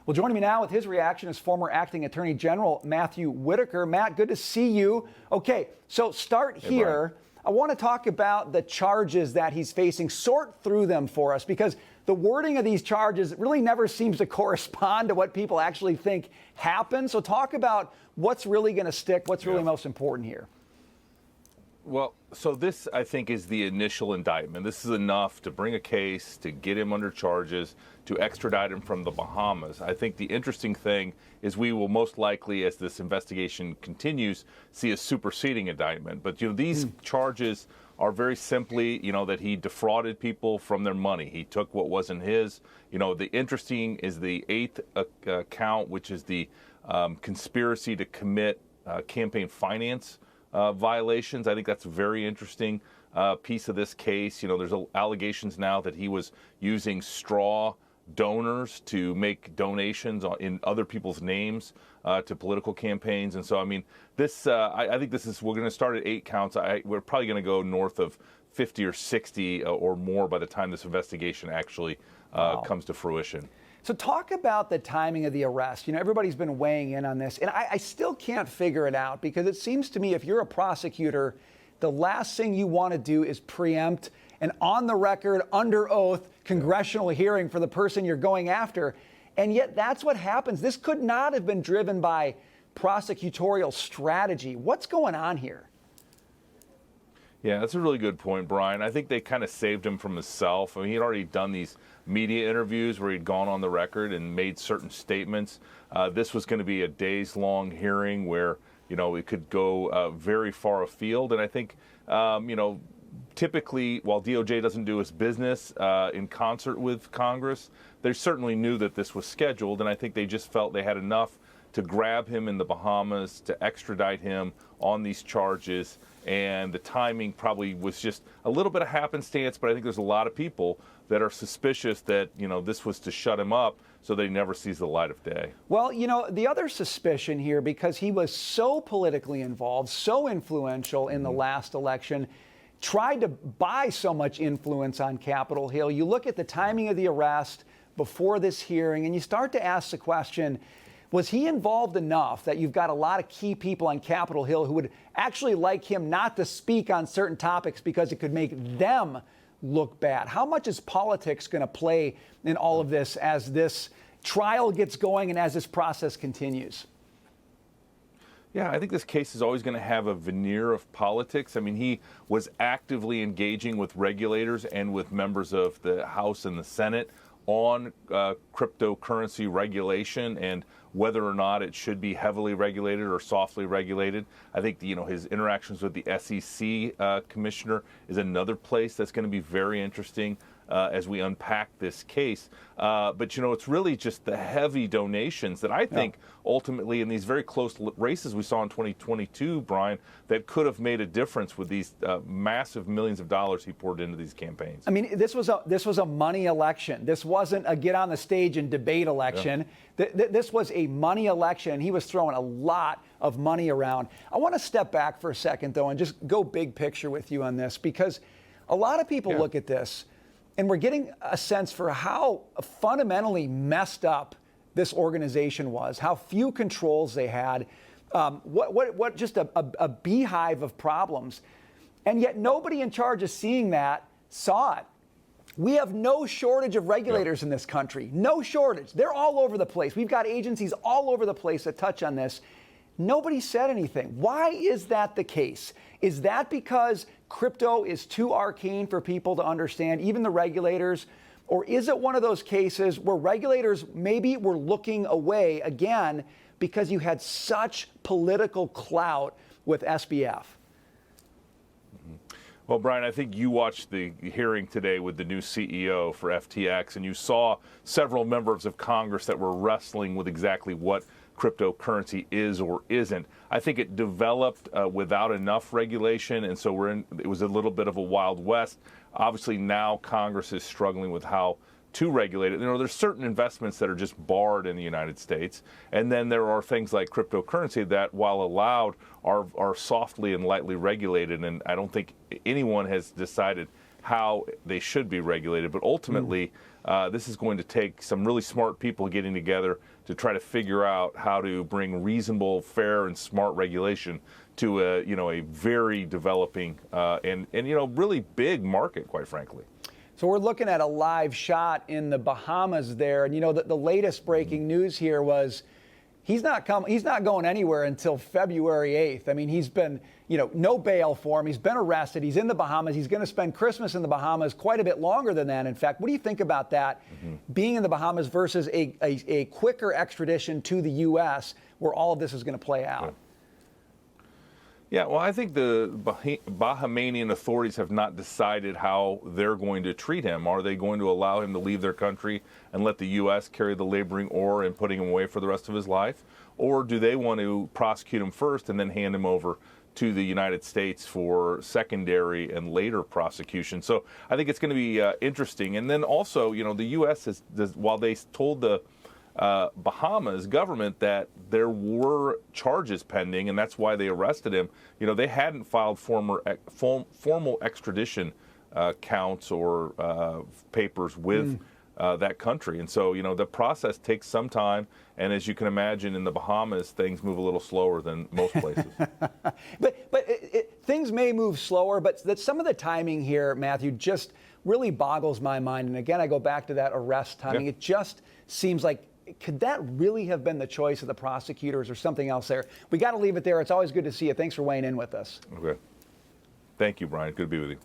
Well, joining me now with his reaction is former acting Attorney General Matthew Whitaker. Matt, good to see you. Okay, so start here. I want to talk about the charges that he's facing. Sort through them for us, because the wording of these charges really never seems to correspond to what people actually think happened. So talk about what's really going to stick, what's really most important here. Well, so this, I think, is the initial indictment. This is enough to bring a case, to get him under charges, to extradite him from the Bahamas. I think the interesting thing is we will most likely, as this investigation continues, see a superseding indictment. But, these charges are very simply, that he defrauded people from their money. He took what wasn't his. The interesting is the eighth count, which is the conspiracy to commit campaign finance violations. I think that's a very interesting piece of this case. There's allegations now that he was using straw donors to make donations in other people's names to political campaigns. And so, I think we're going to start at 8 counts. We're probably going to go north of 50 or 60 or more by the time this investigation actually comes to fruition. So talk about the timing of the arrest. Everybody's been weighing in on this, and I still can't figure it out, because it seems to me if you're a prosecutor, the last thing you want to do is preempt an on-the-record, under oath congressional hearing for the person you're going after. And yet that's what happens. This could not have been driven by prosecutorial strategy. What's going on here? Yeah, that's a really good point, Brian. I think they kind of saved him from himself. He'd already done these media interviews where he'd gone on the record and made certain statements. This was going to be a days-long hearing where, it could go very far afield. And I think, typically, while DOJ doesn't do its business in concert with Congress, they certainly knew that this was scheduled. And I think they just felt they had enough to grab him in the Bahamas, to extradite him on these charges. And the timing probably was just a little bit of happenstance, but I think there's a lot of people that are suspicious that, this was to shut him up so that he never sees the light of day. Well, the other suspicion here, because he was so politically involved, so influential in the last election, tried to buy so much influence on Capitol Hill. You look at the timing of the arrest before this hearing, and you start to ask the question, was he involved enough that you've got a lot of key people on Capitol Hill who would actually like him not to speak on certain topics because it could make them look bad? How much is politics going to play in all of this as this trial gets going and as this process continues? Yeah, I think this case is always going to have a veneer of politics. He was actively engaging with regulators and with members of the House and the Senate on cryptocurrency regulation and whether or not it should be heavily regulated or softly regulated. I think his interactions with the SEC commissioner is another place that's going to be very interesting as we unpack this case. But, it's really just the heavy donations that I think ultimately in these very close races we saw in 2022, Brian, that could have made a difference with these massive millions of dollars he poured into these campaigns. This was a money election. This wasn't a get on the stage and debate election. This was a money election, and he was throwing a lot of money around. I want to step back for a second, though, and just go big picture with you on this, because a lot of people look at this and we're getting a sense for how fundamentally messed up this organization was, how few controls they had, what just a beehive of problems. And yet nobody in charge of seeing that saw it. We have no shortage of regulators in this country. No shortage. They're all over the place. We've got agencies all over the place that touch on this. Nobody said anything. Why is that the case? Is that because crypto is too arcane for people to understand, even the regulators? Or is it one of those cases where regulators maybe were looking away again because you had such political clout with SBF? Well, Brian, I think you watched the hearing today with the new CEO for FTX, and you saw several members of Congress that were wrestling with exactly what cryptocurrency is or isn't. I think it developed without enough regulation, and so it was a little bit of a Wild West. Obviously, now Congress is struggling with how to regulate it. There's certain investments that are just barred in the United States, and then there are things like cryptocurrency that, while allowed, are softly and lightly regulated, and I don't think anyone has decided how they should be regulated. But ultimately, this is going to take some really smart people getting together to try to figure out how to bring reasonable, fair, and smart regulation to a very developing and really big market, quite frankly. So we're looking at a live shot in the Bahamas there, and the latest breaking news here was he's not going anywhere until February 8th. I mean, he's been, no bail for him. He's been arrested. He's in the Bahamas. He's going to spend Christmas in the Bahamas quite a bit longer than that. In fact, what do you think about that, being in the Bahamas versus a quicker extradition to the U.S. where all of this is going to play out? Yeah, well, I think the Bahamian authorities have not decided how they're going to treat him. Are they going to allow him to leave their country and let the U.S. carry the laboring oar in putting him away for the rest of his life? Or do they want to prosecute him first and then hand him over to the United States for secondary and later prosecution? So I think it's going to be interesting. And then also, the U.S. while they told the Bahamas government that there were charges pending, and that's why they arrested him. They hadn't filed formal extradition counts or papers with that country, and so the process takes some time. And as you can imagine, in the Bahamas, things move a little slower than most places. but things may move slower, but that some of the timing here, Matthew, just really boggles my mind. And again, I go back to that arrest timing. Yeah. It just seems like, could that really have been the choice of the prosecutors or something else there? We got to leave it there. It's always good to see you. Thanks for weighing in with us. Okay. Thank you, Brian. Good to be with you.